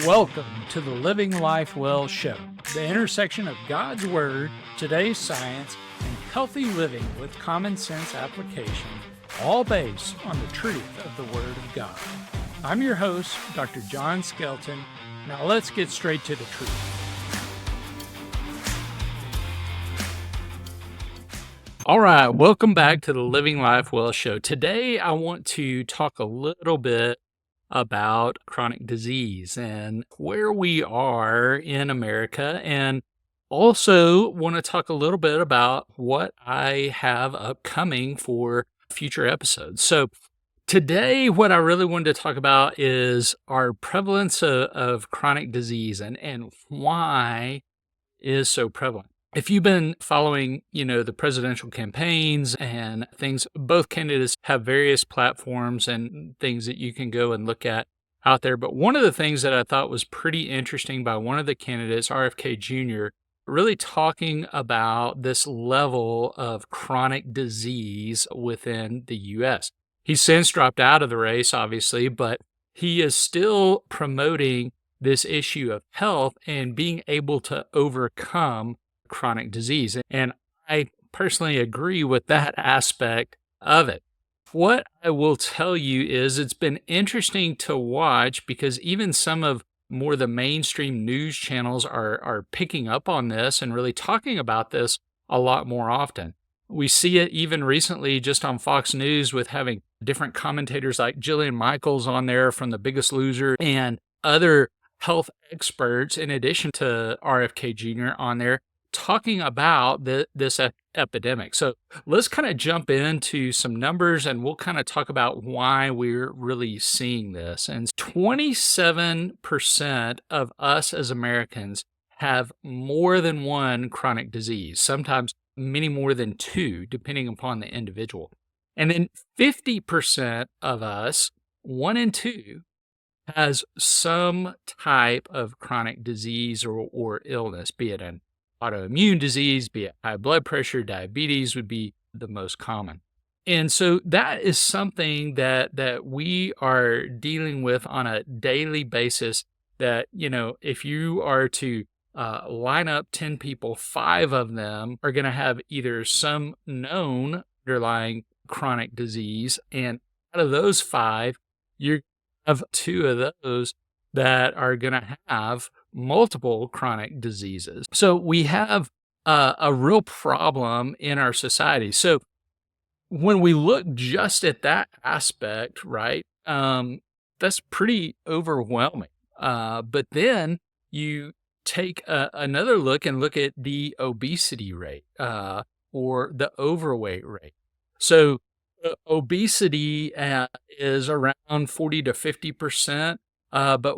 Welcome to the Living Life Well show, the intersection of God's Word, today's science, and healthy living with common sense application, all based on the truth of the Word of God. I'm your host, Dr. John Skelton. Now let's get straight to the truth. All right, welcome back to the Living Life Well show. Today I want to talk a little bit about chronic disease and where we are in America, and also want to talk a little bit about what I have upcoming for future episodes. So today, what I really wanted to talk about is our prevalence of chronic disease and why it is so prevalent. If you've been following, the presidential campaigns and things, both candidates have various platforms and things that you can go and look at out there. But one of the things that I thought was pretty interesting by one of the candidates, RFK Jr., really talking about this level of chronic disease within the U.S. He's since dropped out of the race, obviously, but he is still promoting this issue of health and being able to overcome chronic disease. And I personally agree with that aspect of it. What I will tell you is it's been interesting to watch because even some of more the mainstream news channels are picking up on this and really talking about this a lot more often. We see it even recently just on Fox News with having different commentators like Jillian Michaels on there from The Biggest Loser and other health experts, in addition to RFK Jr. on there, talking about this epidemic. So let's kind of jump into some numbers and we'll kind of talk about why we're really seeing this. And 27% of us as Americans have more than one chronic disease, sometimes many more than two, depending upon the individual. And then 50% of us, 1 in 2, has some type of chronic disease or illness, be it an autoimmune disease, be it high blood pressure, diabetes would be the most common. And so that is something that we are dealing with on a daily basis that, if you are to line up 10 people, 5 of them are going to have either some known underlying chronic disease. And out of those 5, you have 2 of those that are going to have multiple chronic diseases. So we have a real problem in our society. So when we look just at that aspect, right, that's pretty overwhelming. But then you take another look and look at the obesity rate or the overweight rate. So obesity is around 40 to 50%, but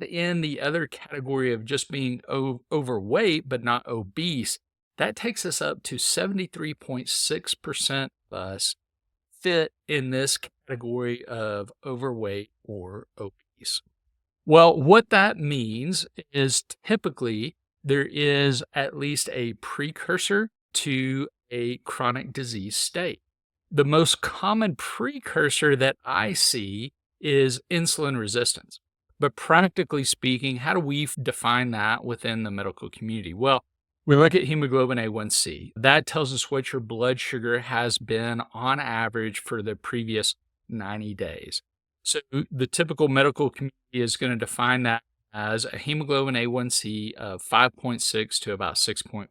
in the other category of just being overweight but not obese, that takes us up to 73.6% of us fit in this category of overweight or obese. Well, what that means is typically there is at least a precursor to a chronic disease state. The most common precursor that I see is insulin resistance. But practically speaking, how do we define that within the medical community? Well, we look at hemoglobin A1C. That tells us what your blood sugar has been on average for the previous 90 days. So the typical medical community is going to define that as a hemoglobin A1C of 5.6 to about 6.4.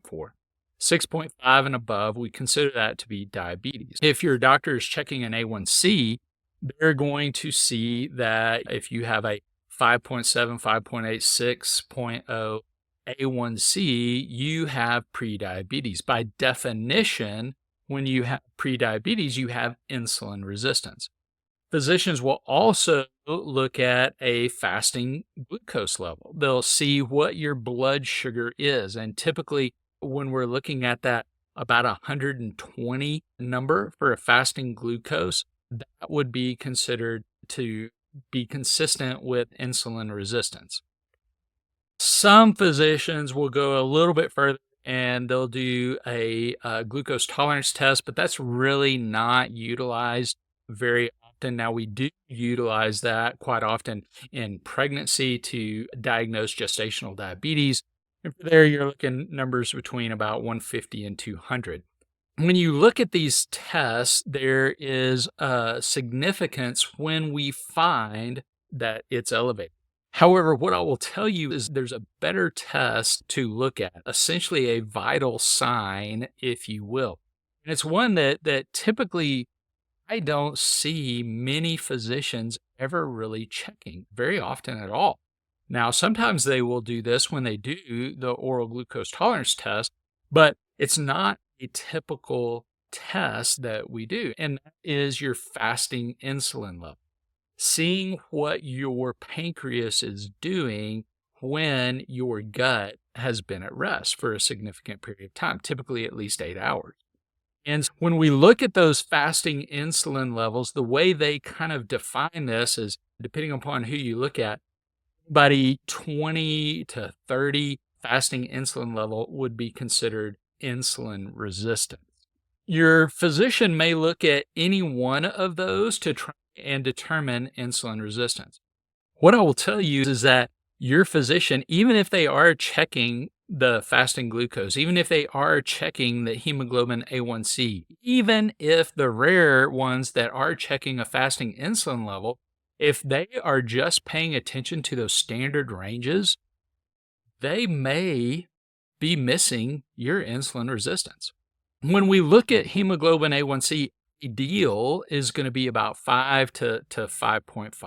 6.5 and above, we consider that to be diabetes. If your doctor is checking an A1C, they're going to see that if you have a 5.7, 5.8, 6.0 A1C, you have prediabetes. By definition, when you have prediabetes, you have insulin resistance. Physicians will also look at a fasting glucose level. They'll see what your blood sugar is. And typically, when we're looking at that about 120 number for a fasting glucose, that would be considered to be consistent with insulin resistance. Some physicians will go a little bit further and they'll do a glucose tolerance test, but that's really not utilized very often. Now, we do utilize that quite often in pregnancy to diagnose gestational diabetes. And for there, you're looking numbers between about 150 and 200. When you look at these tests, there is a significance when we find that it's elevated. However, what I will tell you is there's a better test to look at, essentially a vital sign, if you will. And it's one that typically I don't see many physicians ever really checking very often at all. Now, sometimes they will do this when they do the oral glucose tolerance test, but it's not a typical test that we do, and that is your fasting insulin level. Seeing what your pancreas is doing when your gut has been at rest for a significant period of time, typically at least 8 hours. And when we look at those fasting insulin levels, the way they kind of define this is depending upon who you look at, anybody 20 to 30 fasting insulin level would be considered insulin resistant. Your physician may look at any one of those to try and determine insulin resistance. What I will tell you is that your physician, even if they are checking the fasting glucose, even if they are checking the hemoglobin A1C, even if the rare ones that are checking a fasting insulin level, if they are just paying attention to those standard ranges, they may be missing your insulin resistance. When we look at hemoglobin A1C, ideal is going to be about 5 to 5.5.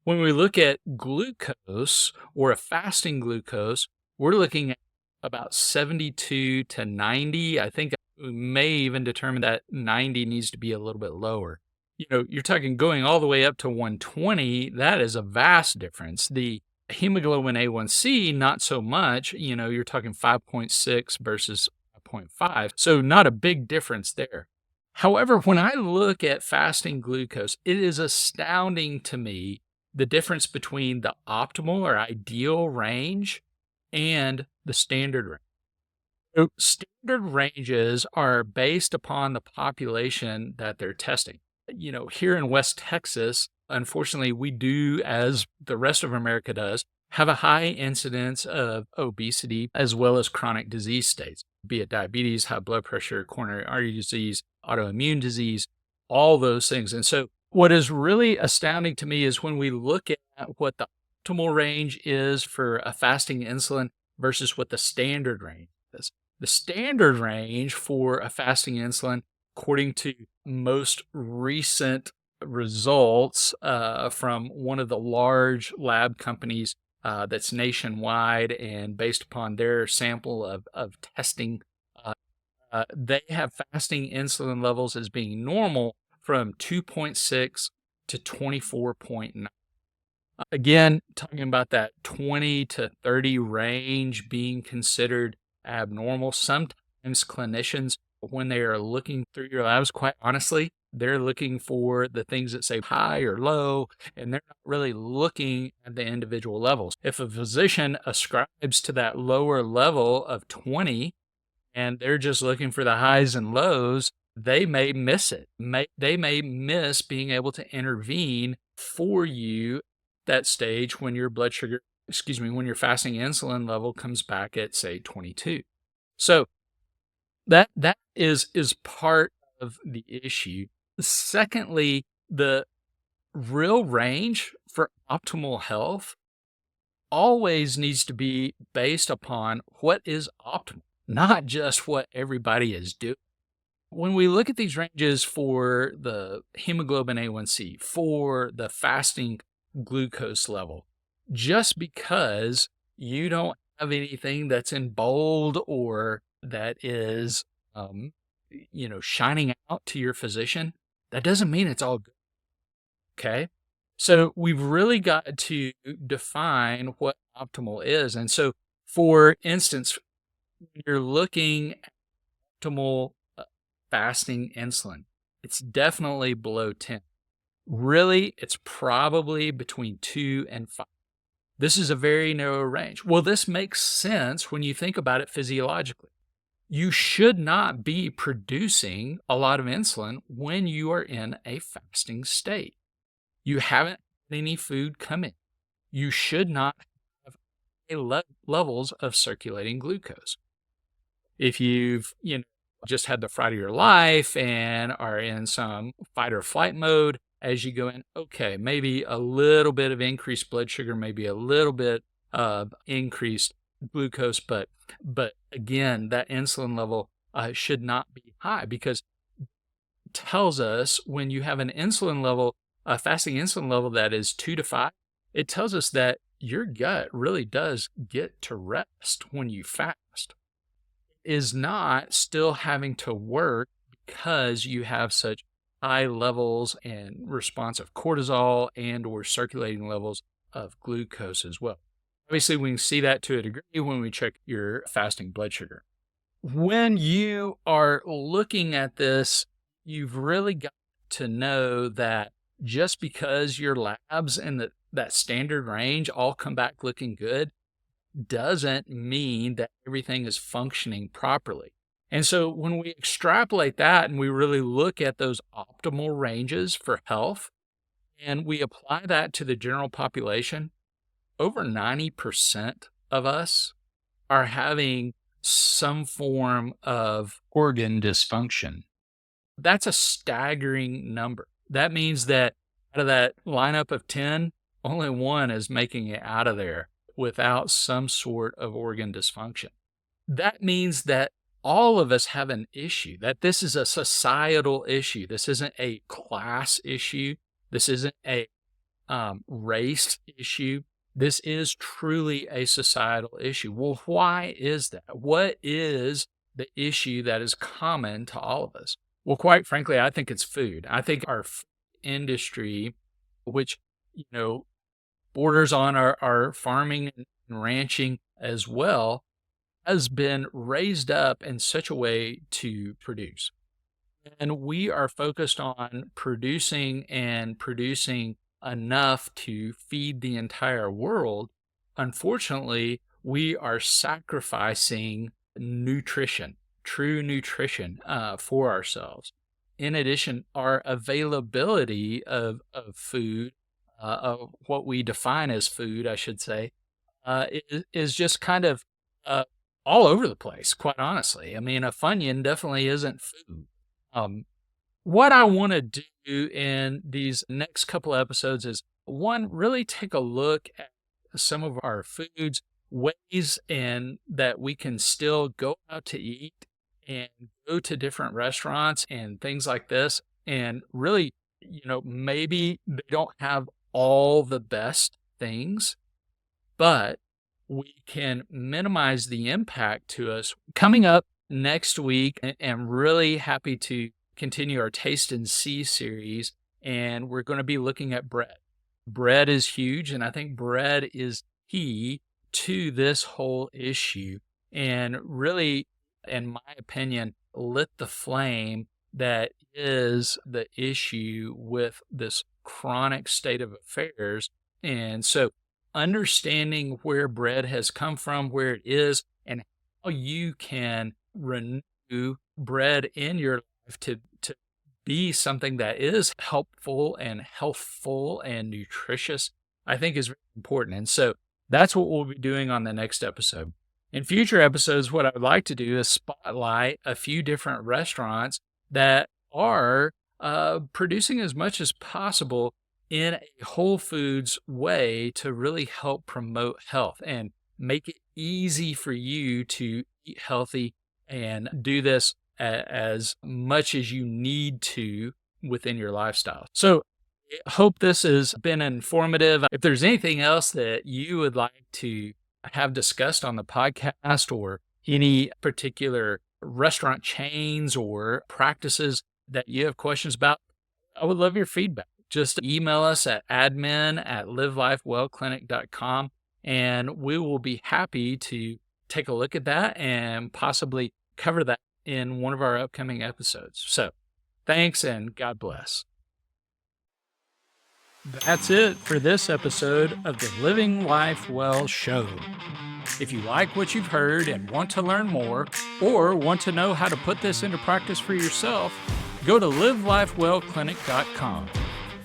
When we look at glucose or a fasting glucose, we're looking at about 72 to 90. I think we may even determine that 90 needs to be a little bit lower. You're talking going all the way up to 120. That is a vast difference. The hemoglobin A1C, not so much. You're talking 5.6 versus 5.5. So not a big difference there. However, when I look at fasting glucose, it is astounding to me the difference between the optimal or ideal range and the standard range. So standard ranges are based upon the population that they're testing. Here in West Texas, unfortunately, we do, as the rest of America does, have a high incidence of obesity as well as chronic disease states, be it diabetes, high blood pressure, coronary artery disease, autoimmune disease, all those things. And so what is really astounding to me is when we look at what the optimal range is for a fasting insulin versus what the standard range is. The standard range for a fasting insulin, according to most recent results from one of the large lab companies that's nationwide and based upon their sample of testing, they have fasting insulin levels as being normal from 2.6 to 24.9. Again, talking about that 20 to 30 range being considered abnormal. Sometimes clinicians, when they are looking through your labs, quite honestly, they're looking for the things that say high or low, and they're not really looking at the individual levels. If a physician ascribes to that lower level of 20 and they're just looking for the highs and lows, they may miss it. They may miss being able to intervene for you that stage when your when your fasting insulin level comes back at, say, 22. So that is part of the issue. Secondly, the real range for optimal health always needs to be based upon what is optimal, not just what everybody is doing. When we look at these ranges for the hemoglobin A1C, for the fasting glucose level, just because you don't have anything that's in bold or that is, shining out to your physician, that doesn't mean it's all good. Okay. So we've really got to define what optimal is. And so, for instance, when you're looking at optimal fasting insulin, it's definitely below 10. Really, it's probably between 2 and 5. This is a very narrow range. Well, this makes sense when you think about it physiologically. you should not be producing a lot of insulin when you are in a fasting state. You haven't had any food come in. You should not have levels of circulating glucose. If you've, just had the fright of your life and are in some fight or flight mode, as you go in, okay, maybe a little bit of increased blood sugar, maybe a little bit of increased glucose, but again, that insulin level should not be high, because it tells us when you have an insulin level, a fasting insulin level that is 2 to 5, it tells us that your gut really does get to rest when you fast. Is not still having to work because you have such high levels and response of cortisol and or circulating levels of glucose as well. Obviously, we can see that to a degree when we check your fasting blood sugar. When you are looking at this, you've really got to know that just because your labs in that standard range all come back looking good doesn't mean that everything is functioning properly. And so when we extrapolate that and we really look at those optimal ranges for health and we apply that to the general population, over 90% of us are having some form of organ dysfunction. That's a staggering number. That means that out of that lineup of 10, only one is making it out of there without some sort of organ dysfunction. That means that all of us have an issue, that this is a societal issue. This isn't a class issue. This isn't a race issue. This is truly a societal issue. Well, why is that? What is the issue that is common to all of us? Well, quite frankly, I think it's food. I think our food industry, which, borders on our farming and ranching as well, has been raised up in such a way to produce. And we are focused on producing enough to feed the entire world. Unfortunately, we are sacrificing nutrition, true nutrition, for ourselves. In addition, our availability of food, of what we define as food, I should say, is just kind of all over the place, quite honestly. I mean, a Funyun definitely isn't food. What I want to do in these next couple episodes is, one, really take a look at some of our foods, ways and that we can still go out to eat and go to different restaurants and things like this. And really, maybe they don't have all the best things, but we can minimize the impact to us. Coming up next week, I'm really happy to continue our Taste and See series, and we're going to be looking at bread. Bread is huge, and I think bread is key to this whole issue, and really, in my opinion, lit the flame that is the issue with this chronic state of affairs. And so understanding where bread has come from, where it is, and how you can renew bread in your life to be something that is helpful and healthful and nutritious, I think is very important. And so that's what we'll be doing on the next episode. In future episodes, what I would like to do is spotlight a few different restaurants that are producing as much as possible in a whole foods way to really help promote health and make it easy for you to eat healthy and do this as much as you need to within your lifestyle. So I hope this has been informative. If there's anything else that you would like to have discussed on the podcast, or any particular restaurant chains or practices that you have questions about, I would love your feedback. Just email us at admin@livelifewellclinic.com, and we will be happy to take a look at that and possibly cover that in one of our upcoming episodes. So thanks, and God bless. That's it for this episode of the Living Life Well Show. If you like what you've heard and want to learn more, or want to know how to put this into practice for yourself, go to livelifewellclinic.com.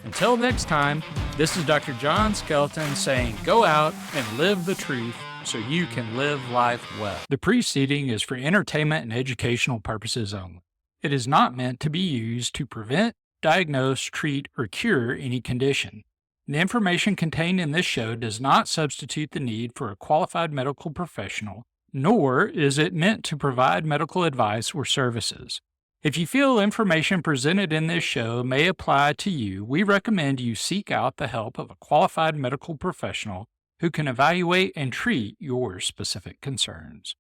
Until next time, this is Dr. John Skelton saying go out and live the truth so you can live life well. The preceding is for entertainment and educational purposes only. It is not meant to be used to prevent, diagnose, treat, or cure any condition. The information contained in this show does not substitute the need for a qualified medical professional, nor is it meant to provide medical advice or services. If you feel information presented in this show may apply to you, we recommend you seek out the help of a qualified medical professional who can evaluate and treat your specific concerns.